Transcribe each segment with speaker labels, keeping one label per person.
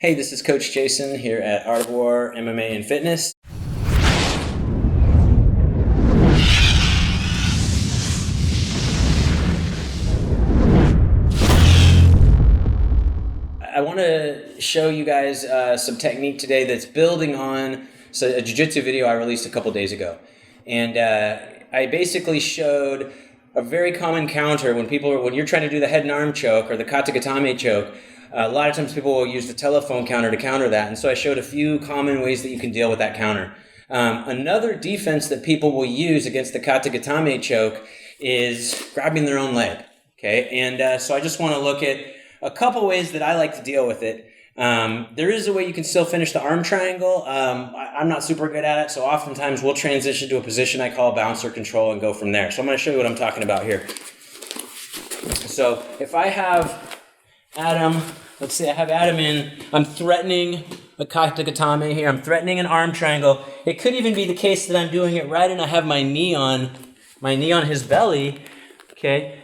Speaker 1: Hey, this is Coach Jason here at Art of War, MMA, and Fitness. I want to show you guys some technique today that's building on a jiu-jitsu video I released a couple days ago. And I basically showed a very common counter when you're trying to do the head and arm choke or the Kata Gatame choke. A lot of times people will use the telephone counter to counter that, and so I showed a few common ways that you can deal with that counter. Another defense that people will use against the Kata Gatame choke is grabbing their own leg, okay? And so I just want to look at a couple ways that I like to deal with it. There is a way you can still finish the arm triangle. I'm not super good at it, so oftentimes we'll transition to a position I call bouncer control and go from there. So I'm going to show you what I'm talking about here. So if I have Adam, let's say I have Adam in, I'm threatening a Kata Gatame here, I'm threatening an arm triangle. It could even be the case that I'm doing it right and I have my knee on his belly, okay?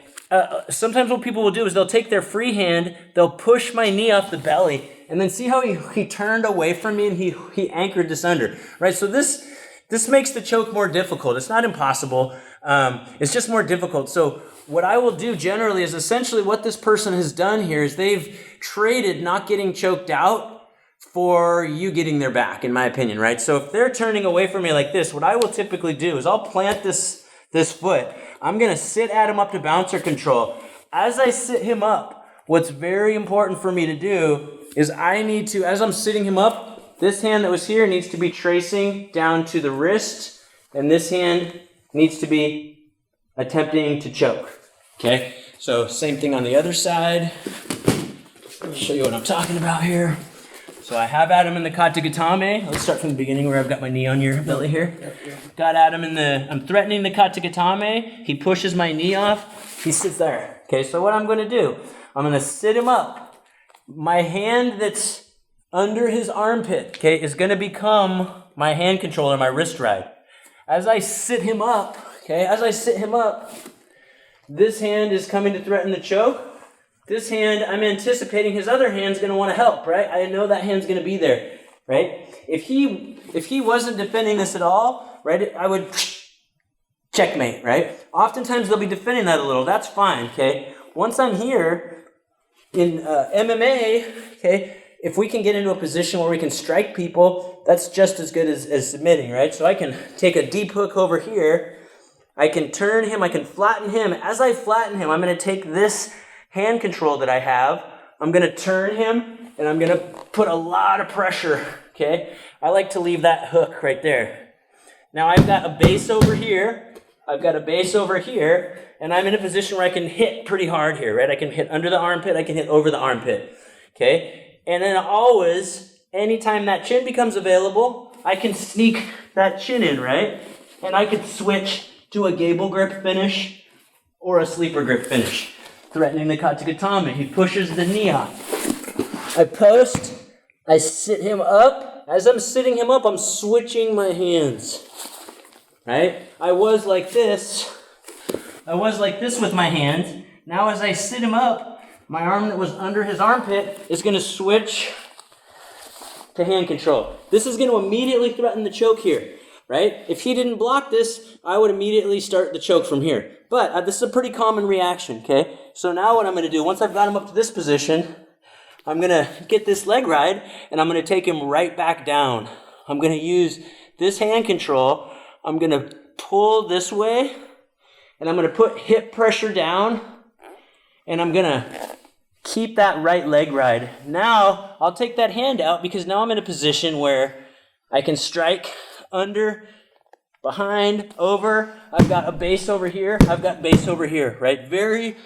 Speaker 1: Sometimes what people will do is they'll take their free hand, they'll push my knee off the belly, and then see how he turned away from me and he anchored this under, right? So this makes the choke more difficult. It's not impossible, it's just more difficult. So what I will do generally is essentially what this person has done here is they've traded not getting choked out for you getting their back, in my opinion, right? So if they're turning away from me like this, what I will typically do is I'll plant this foot. I'm going to sit Adam up to bouncer control. As I sit him up, what's very important for me to do is I need to, as I'm sitting him up, this hand that was here needs to be tracing down to the wrist, and this hand needs to be attempting to choke, okay? So same thing on the other side. Let me show you what I'm talking about here. So I have Adam in the Kata Gatame. Let's start from the beginning where I've got my knee on your belly here. Got Adam I'm threatening the Kata Gatame. He pushes my knee off. He sits there. Okay, so what I'm going to do, I'm going to sit him up. My hand that's under his armpit, okay, is going to become my hand controller, my wrist ride. As I sit him up, this hand is coming to threaten the choke. This hand, I'm anticipating his other hand's going to want to help, right? I know that hand's going to be there, right? If he wasn't defending this at all, right, I would checkmate, right? Oftentimes they'll be defending that a little. That's fine, okay? Once I'm here in MMA, okay, if we can get into a position where we can strike people, that's just as good as submitting, right? So I can take a deep hook over here. I can turn him. I can flatten him. As I flatten him, I'm going to take this hand control that I have. I'm going to turn him, and I'm going to put a lot of pressure, okay? I like to leave that hook right there. Now I've got a base over here. And I'm in a position where I can hit pretty hard here, right? I can hit under the armpit. I can hit over the armpit, okay? And then always, anytime that chin becomes available, I can sneak that chin in, right? And I could switch to a gable grip finish or a sleeper grip finish. Threatening the Kata Gatame. He pushes the knee off. I post. I sit him up. As I'm sitting him up, I'm switching my hands. Right? I was like this with my hands. Now as I sit him up, my arm that was under his armpit is going to switch to hand control. This is going to immediately threaten the choke here. Right? If he didn't block this, I would immediately start the choke from here. But this is a pretty common reaction, okay? So now what I'm going to do, once I've got him up to this position, I'm going to get this leg ride, and I'm going to take him right back down. I'm going to use this hand control. I'm going to pull this way, and I'm going to put hip pressure down, and I'm going to keep that right leg ride. Now, I'll take that hand out because now I'm in a position where I can strike under, behind, over. I've got a base over here. I've got base over here, right? Very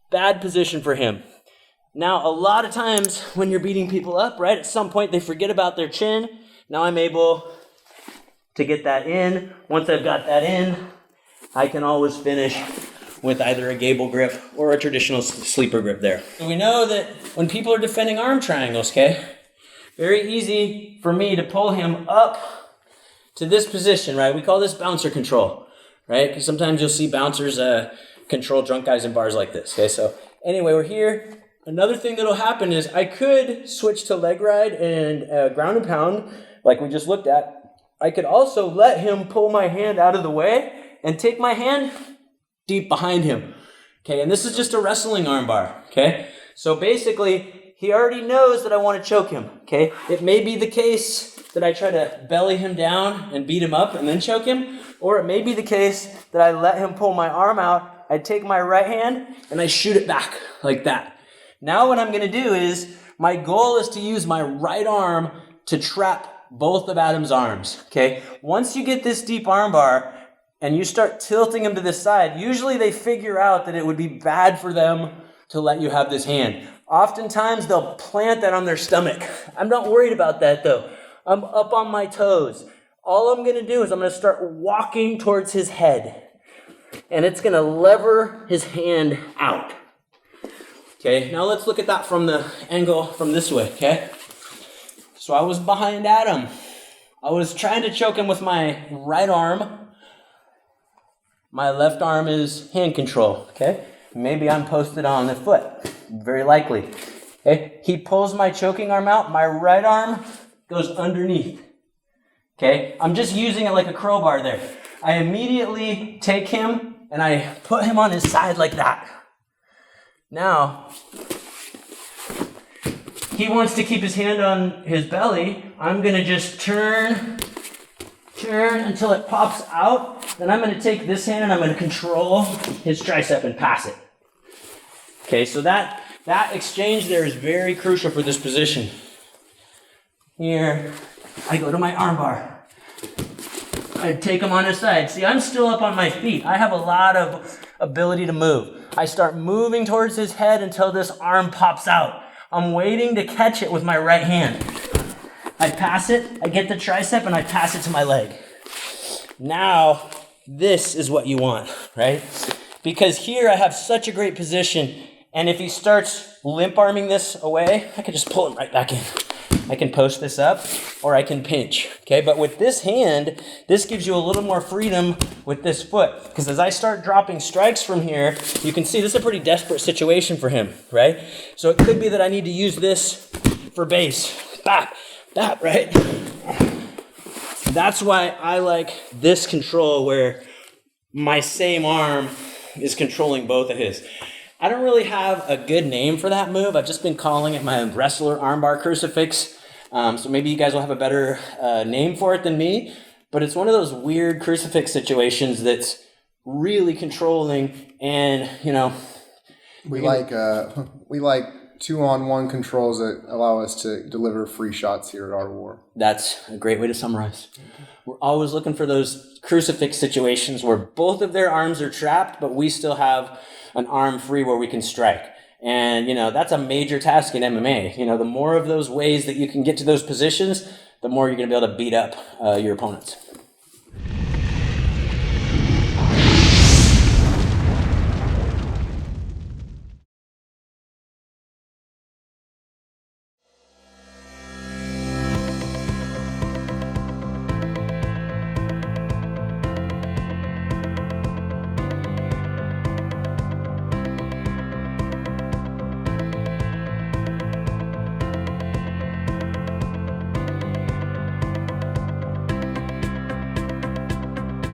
Speaker 1: bad position for him. Now, a lot of times when you're beating people up, right, at some point they forget about their chin. Now I'm able to get that in. Once I've got that in, I can always finish with either a gable grip or a traditional sleeper grip there. So we know that when people are defending arm triangles, okay, very easy for me to pull him up to this position, right? We call this bouncer control, right? Because sometimes you'll see bouncers control drunk guys in bars like this, okay? So anyway, we're here. another thing that'll happen is I could switch to leg ride and ground and pound like we just looked at. I could also let him pull my hand out of the way and take my hand deep behind him. Okay, and this is just a wrestling armbar, okay? So basically, he already knows that I want to choke him, okay? It may be the case that I try to belly him down and beat him up and then choke him, or it may be the case that I let him pull my arm out, I take my right hand, and I shoot it back like that. Now what I'm going to do is, my goal is to use my right arm to trap both of Adam's arms, okay? Once you get this deep armbar and you start tilting them to this side, usually they figure out that it would be bad for them to let you have this hand. Oftentimes they'll plant that on their stomach. I'm not worried about that though. I'm up on my toes. All I'm gonna do is I'm gonna start walking towards his head, and it's gonna lever his hand out. Okay, now let's look at that from the angle from this way, okay? So I was behind Adam. I was trying to choke him with my right arm. My left arm is hand control, okay? Maybe I'm posted on the foot, very likely. Okay, he pulls my choking arm out, my right arm goes underneath. Okay, I'm just using it like a crowbar there. I immediately take him and I put him on his side like that. Now, he wants to keep his hand on his belly. I'm gonna just turn until it pops out. Then I'm gonna take this hand and I'm gonna control his tricep and pass it. Okay, so that exchange there is very crucial for this position. Here, I go to my armbar. I take him on his side. See, I'm still up on my feet. I have a lot of ability to move. I start moving towards his head until this arm pops out. I'm waiting to catch it with my right hand. I pass it, I get the tricep, and I pass it to my leg. Now, this is what you want, right? Because here I have such a great position, and if he starts limp arming this away, I can just pull him right back in. I can post this up, or I can pinch, okay? But with this hand, this gives you a little more freedom with this foot. Because as I start dropping strikes from here, you can see this is a pretty desperate situation for him, right? So it could be that I need to use this for base. Bap, bap, right? That's why I like this control where my same arm is controlling both of his. I don't really have a good name for that move. I've just been calling it my wrestler armbar crucifix. So maybe you guys will have a better name for it than me. But it's one of those weird crucifix situations that's really controlling, and
Speaker 2: we like 2-on-1 controls that allow us to deliver free shots here at Art of War.
Speaker 1: That's a great way to summarize. We're always looking for those crucifix situations where both of their arms are trapped, but we still have an arm free where we can strike. And, that's a major task in MMA. The more of those ways that you can get to those positions, the more you're going to be able to beat up your opponents.